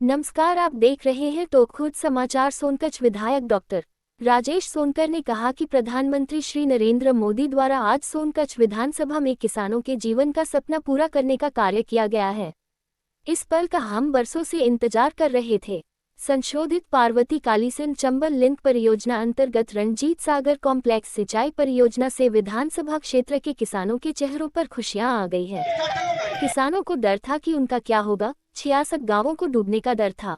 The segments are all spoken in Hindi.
नमस्कार, आप देख रहे हैं तो खुद समाचार। सोनकच्छ विधायक डॉक्टर राजेश सोनकर ने कहा कि प्रधानमंत्री श्री नरेंद्र मोदी द्वारा आज सोनकच्छ विधानसभा में किसानों के जीवन का सपना पूरा करने का कार्य किया गया है। इस पल का हम बरसों से इंतजार कर रहे थे। संशोधित पार्वती कालीसिंध चंबल लिंक परियोजना अंतर्गत रणजीत सागर कॉम्प्लेक्स सिंचाई परियोजना से विधानसभा क्षेत्र के किसानों के चेहरों पर खुशियां आ गई है। किसानों को डर था कि उनका क्या होगा, 66 गांवों को डूबने का डर था।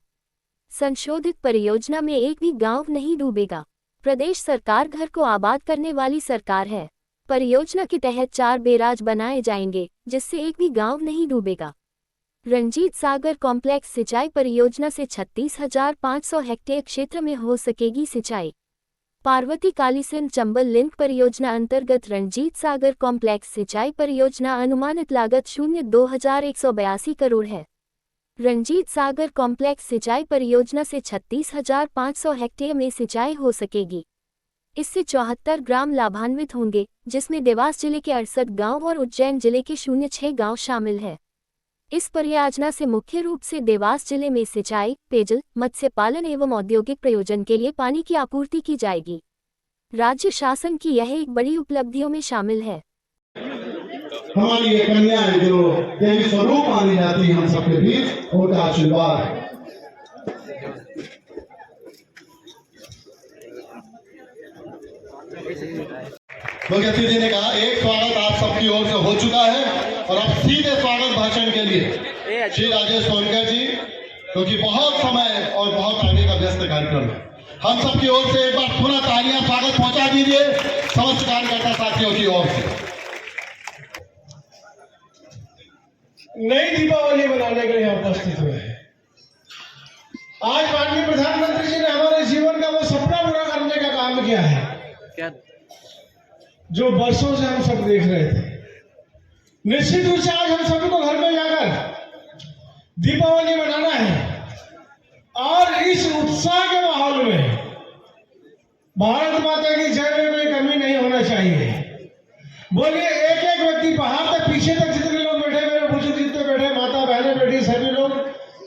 संशोधित परियोजना में एक भी गांव नहीं डूबेगा। प्रदेश सरकार घर को आबाद करने वाली सरकार है। परियोजना के तहत 4 बैराज बनाए जाएंगे, जिससे एक भी गांव नहीं डूबेगा। रणजीत सागर कॉम्प्लेक्स सिंचाई परियोजना से 36,500 हेक्टेयर क्षेत्र में हो सकेगी सिंचाई। पार्वती कालीसिंध चंबल लिंक परियोजना अंतर्गत रणजीत सागर कॉम्प्लेक्स सिंचाई परियोजना अनुमानित लागत 2,182 करोड़ है। रणजीत सागर कॉम्प्लेक्स सिंचाई परियोजना से 36,500 हेक्टेयर में सिंचाई हो सकेगी। इससे 74 ग्राम लाभान्वित होंगे, जिसमें देवास जिले के 68 गांव और उज्जैन जिले के 06 गांव शामिल है। इस परियोजना से मुख्य रूप से देवास जिले में सिंचाई, पेयजल, मत्स्य पालन एवं औद्योगिक प्रयोजन के लिए पानी की आपूर्ति की जाएगी। राज्य शासन की यह एक बड़ी उपलब्धियों में शामिल है। हमारी ये कन्या है जो देवी स्वरूप मानी जाती है हम सबके बीच, उनका आशीर्वाद। मुख्य अतिथि ने कहा एक स्वागत आप सबकी ओर से हो चुका है और अब सीधे स्वागत भाषण के लिए श्री राजेश सोनकर जी, क्योंकि बहुत समय और बहुत आगे का व्यस्त कार्यक्रम है। हम सबकी ओर से एक बार पुनः तालियां स्वागत पहुंचा दीजिए समस्त कार्यकर्ता साथियों की ओर से। नई दीपावली मनाने के लिए उपस्थित हुए हैं। आज माननीय प्रधानमंत्री जी ने हमारे जीवन का वो सपना पूरा करने का काम किया है क्या? जो वर्षों से हम सब देख रहे थे। निश्चित रूप से आज हम सभी को घर में जाकर दीपावली मनाना है और इस उत्साह के माहौल में भारत माता की जय में कोई कमी नहीं होना चाहिए। बोलिए, एक एक व्यक्ति बाहर तक पीछे तक जितने लोग बैठे, मेरे बुजुर्ग जितने बैठे, माता बहनें बैठी, सभी लोग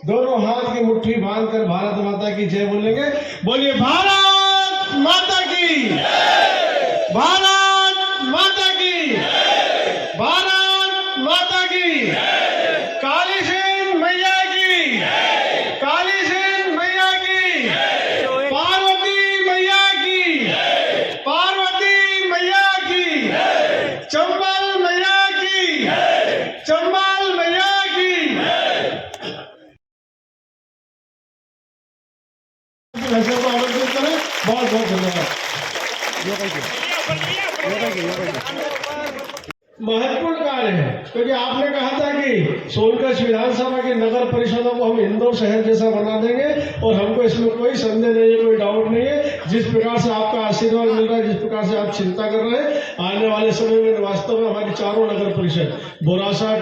दोनों हाथ की मुट्ठी बांधकर भारत माता की जय बोलेंगे। बोलिए, भारत माता की, भारत माता की, भारत माता की, कालीसिंध मैया की, कालीसिंध मैया की, पार्वती मैया की, पार्वती मैया की, चंबल मैया की, चंबल मैया की। वैसे को आमंत्रित करें। बहुत बहुत धन्यवाद। महत्वपूर्ण कार्य है, क्योंकि आपने कहा था कि सोनकच्छ विधानसभा की नगर परिषदों को हम इंदौर शहर जैसा बना देंगे और हमको इसमें कोई संदेह नहीं है, कोई डाउट नहीं है। जिस प्रकार से आपका आशीर्वाद मिल रहा है, जिस प्रकार से आप चिंता कर रहे हैं, आने वाले समय में वास्तव में हमारी चारों नगर परिषद बोरासा,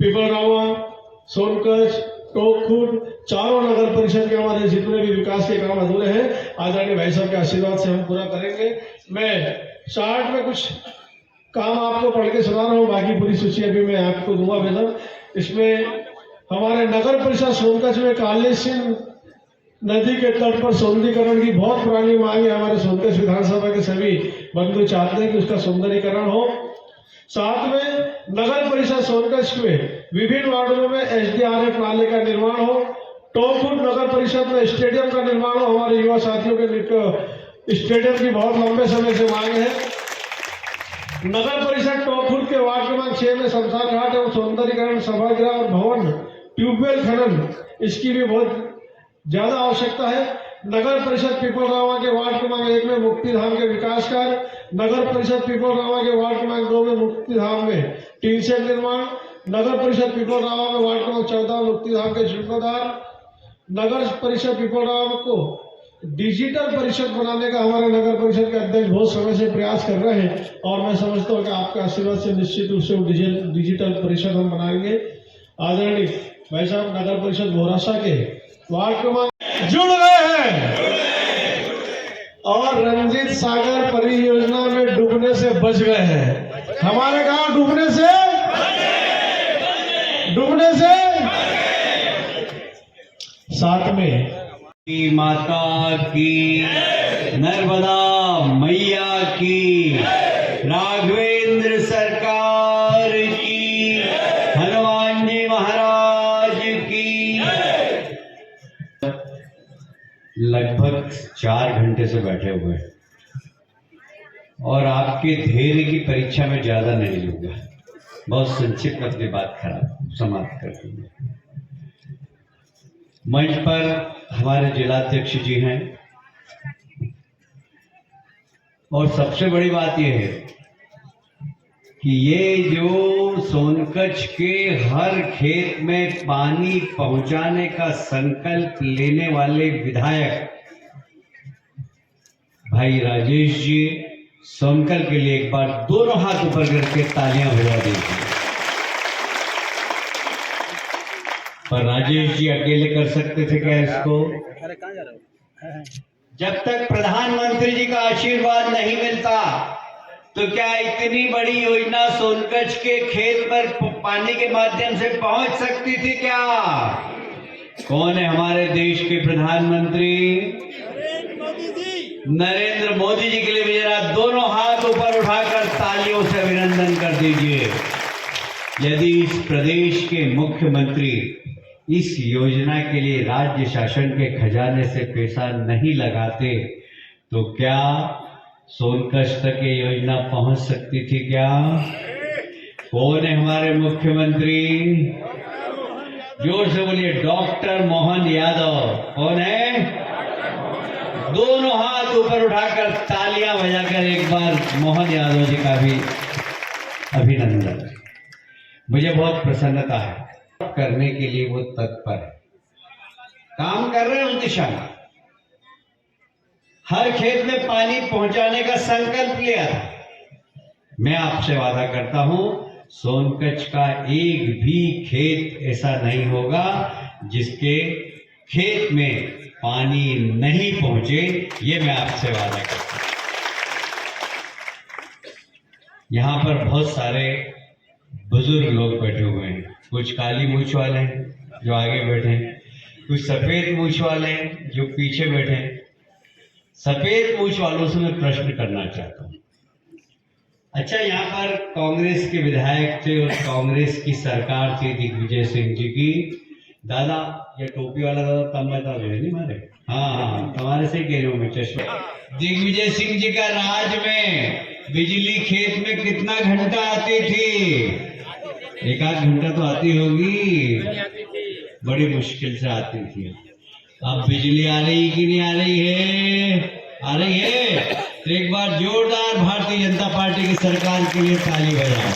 पिपलरावा, सोनकच्छ, टोकखुर्द, चारों नगर परिषद के हमारे जितने भी विकास के काम अधूरे हैं, आदरणीय भाई साहब के आशीर्वाद से हम पूरा करेंगे। मैं शार्ट में कुछ काम आपको पढ़ के सुना रहा हूँ, बाकी पूरी सूची अभी मैं आपको दूंगा बेदम। इसमें हमारे नगर परिषद सोनकच्छ में कालीसिंध नदी के तट पर सौंदर्यीकरण की बहुत पुरानी मांग है। हमारे सोनकच्छ विधानसभा के सभी बंधु चाहते हैं कि उसका सौंदर्यीकरण हो। साथ में नगर परिषद सोनकच्छ में विभिन्न वार्डों में SDRF नाले का निर्माण हो। टोकखुर्द नगर परिषद में स्टेडियम का निर्माण हो। हमारे युवा साथियों के स्टेडियम की बहुत लंबे समय से मांग है। नगर परिषद टोकखुर्द के वार्ड क्रमांक 6 में शमशान घाट एवं सौंदर्यीकरण, सभागृह और भवन, ट्यूबवेल खनन, इसकी भी बहुत ज्यादा आवश्यकता है। नगर परिषद पिपलरावा के वार्ड क्रमांक 1 में मुक्तिधाम के विकास कार्य, नगर परिषद पिपलरावा के वार्ड क्रमांक 2 में मुक्तिधाम में टीन शेड निर्माण, नगर परिषद पिपलरावा में वार्ड क्रमांक 14 मुक्तिधाम के जीर्णोद्धार, नगर परिषद पिपलरावा को डिजिटल परिषद बनाने का हमारे नगर परिषद के अध्यक्ष बहुत समय से प्रयास कर रहे हैं और मैं समझता हूँ कि आपके आशीर्वाद से निश्चित रूप से डिजिटल परिषद हम बनाएंगे। आदरणीय भाई साहब नगर परिषद बोरासा के वार्ड क्रमांक जुड़ गए हैं और रणजीत सागर परियोजना में डूबने से बच गए हैं। हमारे गांव डूबने से साथ में की माता की, नर्मदा मैया की, राघवेंद्र सरकार की, हनुमान जी महाराज की। लगभग 4 घंटे से बैठे हुए हैं और आपके धैर्य की परीक्षा में ज्यादा नहीं लूंगा, बहुत संक्षिप्त अपनी बात समाप्त कर दूंगा। मंच पर हमारे जिलाध्यक्ष जी हैं और सबसे बड़ी बात यह है कि ये जो सोनकच्छ के हर खेत में पानी पहुंचाने का संकल्प लेने वाले विधायक भाई राजेश जी, सोनकच्छ के लिए एक बार दोनों हाथ ऊपर करके तालियां बजा दीजिए। पर राजेश जी अकेले कर सकते थे क्या इसको? जब तक प्रधानमंत्री जी का आशीर्वाद नहीं मिलता तो क्या इतनी बड़ी योजना सोनकच्छ के खेत पर पानी के माध्यम से पहुंच सकती थी क्या? कौन है हमारे देश के प्रधानमंत्री? नरेंद्र मोदी जी के लिए भी जरा दोनों हाथ ऊपर उठाकर तालियों से अभिनंदन कर दीजिए। यदि इस प्रदेश के मुख्यमंत्री इस योजना के लिए राज्य शासन के खजाने से पैसा नहीं लगाते तो क्या सोनकच्छ तक ये योजना पहुंच सकती थी क्या? कौन है हमारे मुख्यमंत्री? जोर से बोलिए, डॉक्टर मोहन यादव। कौन है? दोनों हाथ ऊपर उठाकर तालियां बजाकर एक बार मोहन यादव जी का भी अभिनंदन। मुझे बहुत प्रसन्नता है, करने के लिए वो तत्पर है, काम कर रहे हैं उस दिशा में। हर खेत में पानी पहुंचाने का संकल्प लिया था। मैं आपसे वादा करता हूं, सोनकच्छ का एक भी खेत ऐसा नहीं होगा जिसके खेत में पानी नहीं पहुंचे, ये मैं आपसे वादा करता हूं। यहां पर बहुत सारे बुजुर्ग लोग बैठे हुए हैं, कुछ काली मूछ वाले हैं जो आगे बैठे हैं, कुछ सफेद मूछ वाले हैं जो पीछे बैठे हैं। सफेद मूछ वालों से मैं प्रश्न करना चाहता हूं। अच्छा, यहाँ पर कांग्रेस के विधायक थे और कांग्रेस की सरकार थी दिग्विजय सिंह जी की। दादा, ये टोपी वाला दादा तब मैं था नहीं मारे, हाँ तुम्हारे से कह रही हूँ मैं, चश्मा। दिग्विजय सिंह जी का राज में बिजली खेत में कितना घंटा आती थी? 1-8 घंटा तो आती होगी, बड़ी मुश्किल से आती थी। अब बिजली आ रही कि नहीं आ रही है? आ रही है। तो एक बार जोरदार भारतीय जनता पार्टी की सरकार के लिए ताली बजाओ।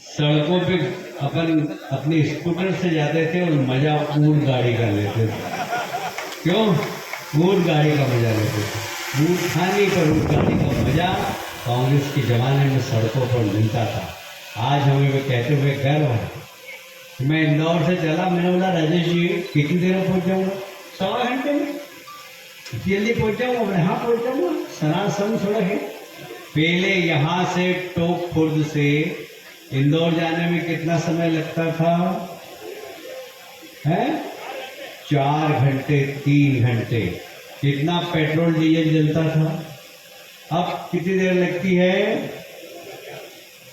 सड़कों पे अपन अपने स्कूटर से जाते थे और मजा ऊंट गाड़ी का लेते थे। क्यों? ऊंट गाड़ी का मजा लेते थे। ऊंट खाने पर ऊंट गाड़ी का मजा कांग्रेस के जमाने में सड़कों पर मिलता था। आज हमें वो कहते हुए गर्व है। मैं इंदौर से चला, मैंने बोला राजेश जी कितनी देर में पहुंच जाऊंगा? 1.25 घंटे में जल्दी पहुंच जाऊंगा। हाँ पहुंच जाऊंगा, सनासन सड़क है। पहले यहाँ से टोक खुर्द से इंदौर जाने में कितना समय लगता था? है 4 घंटे 3 घंटे। कितना पेट्रोल डीजल जलता था? अब कितनी देर लगती है?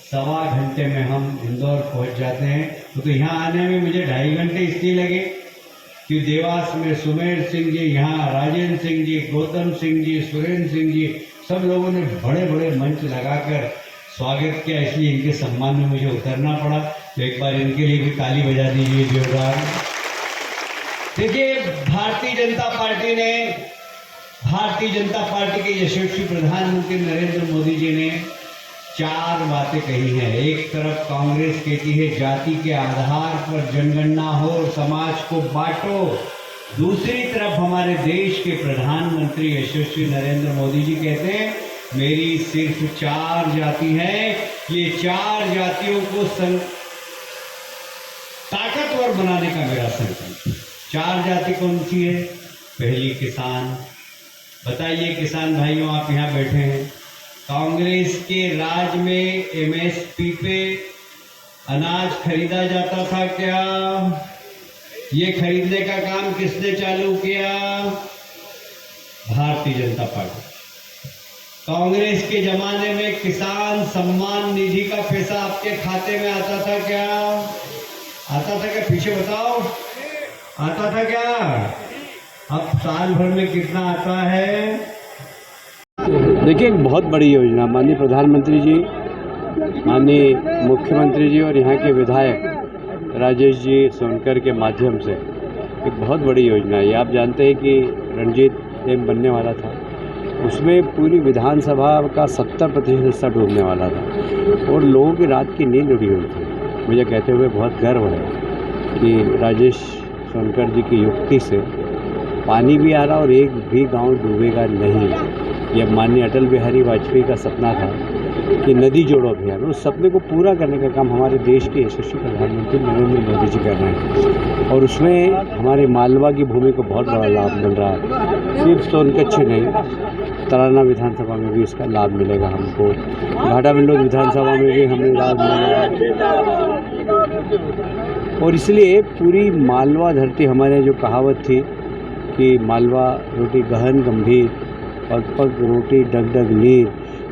1.25 घंटे में हम इंदौर पहुंच जाते हैं। तो यहाँ आने में मुझे 2.5 घंटे इसलिए लगे कि देवास में सुमेर सिंह जी, यहाँ राजेंद्र सिंह जी, गौतम सिंह जी, सुरेंद्र सिंह जी, सब लोगों ने बड़े बड़े मंच लगाकर स्वागत किया, इसलिए इनके सम्मान में मुझे उतरना पड़ा। तो एक बार इनके लिए भी ताली बजा दीजिए जोरदार। देखिए, भारतीय जनता पार्टी के यशस्वी प्रधानमंत्री नरेंद्र मोदी जी ने 4 बातें कही हैं। एक तरफ कांग्रेस कहती है जाति के आधार पर जनगणना हो, समाज को बांटो। दूसरी तरफ हमारे देश के प्रधानमंत्री यशस्वी नरेंद्र मोदी जी कहते हैं मेरी सिर्फ 4 जाति है, ये 4 जातियों को ताकतवर बनाने का मेरा संकल्प। 4 जाति कौन सी है? पहली किसान। बताइए किसान भाइयों, आप यहाँ बैठे हैं, कांग्रेस के राज में एमएसपी पे अनाज खरीदा जाता था क्या? ये खरीदने का काम किसने चालू किया? भारतीय जनता पार्टी। कांग्रेस के जमाने में किसान सम्मान निधि का पैसा आपके खाते में आता था क्या? आता था क्या? पीछे बताओ, आता था क्या? अब साल भर में कितना आता है? देखिए, एक बहुत बड़ी योजना माननीय प्रधानमंत्री जी, माननीय मुख्यमंत्री जी और यहाँ के विधायक राजेश जी सोनकर के माध्यम से एक बहुत बड़ी योजना है। ये आप जानते हैं कि रणजीत डैम बनने वाला था, उसमें पूरी विधानसभा का 70% हिस्सा डूबने वाला था और लोगों की रात की नींद उड़ी हुई थी। मुझे कहते हुए बहुत गर्व है कि राजेश सोनकर जी की युक्ति से पानी भी आ रहा और एक भी गांव डूबेगा नहीं। यह माननीय अटल बिहारी वाजपेयी का सपना था कि नदी जोड़ो अभियान, उस सपने को पूरा करने का काम हमारे देश के यशस्वी प्रधानमंत्री नरेंद्र मोदी जी कर रहे हैं और उसमें हमारे मालवा की भूमि को बहुत बड़ा लाभ मिल रहा है। सिर्फ सोनकच्छ नहीं, तराना विधानसभा में भी इसका लाभ मिलेगा हमको, घाटा बिल्लोद विधानसभा में भी हमें लाभ मिलेगा और इसलिए पूरी मालवा धरती, हमारे जो कहावत थी कि मालवा रोटी गहन गंभीर और पग रोटी डगडग नीर,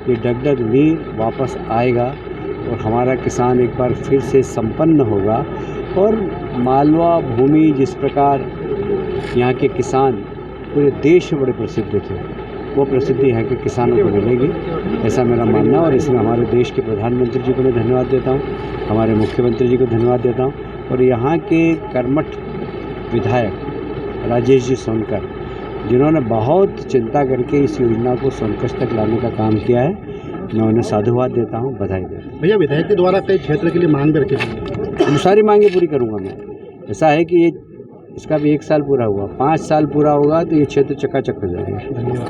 ये डगडग नीर वापस आएगा और हमारा किसान एक बार फिर से संपन्न होगा। और मालवा भूमि जिस प्रकार यहाँ के किसान पूरे देश में बड़े प्रसिद्ध थे, वो प्रसिद्धि यहाँ के किसानों को मिलेगी, ऐसा मेरा मानना है। और इसमें हमारे देश के प्रधानमंत्री जी को मैं धन्यवाद देता हूँ, हमारे मुख्यमंत्री जी को धन्यवाद देता हूँ और यहाँ के कर्मठ विधायक राजेश जी सोनकर, जिन्होंने बहुत चिंता करके इस योजना को सोनकच्छ तक लाने का काम किया है, मैं उन्हें साधुवाद देता हूँ, बधाई देता हूँ। भैया, विधायक के द्वारा कई क्षेत्र के लिए मांग रखी थी, सारी मांगें पूरी करूँगा मैं। ऐसा है कि ये इसका भी 1 साल पूरा हुआ, 5 साल पूरा होगा तो ये क्षेत्र चकाचक हो जाएगा।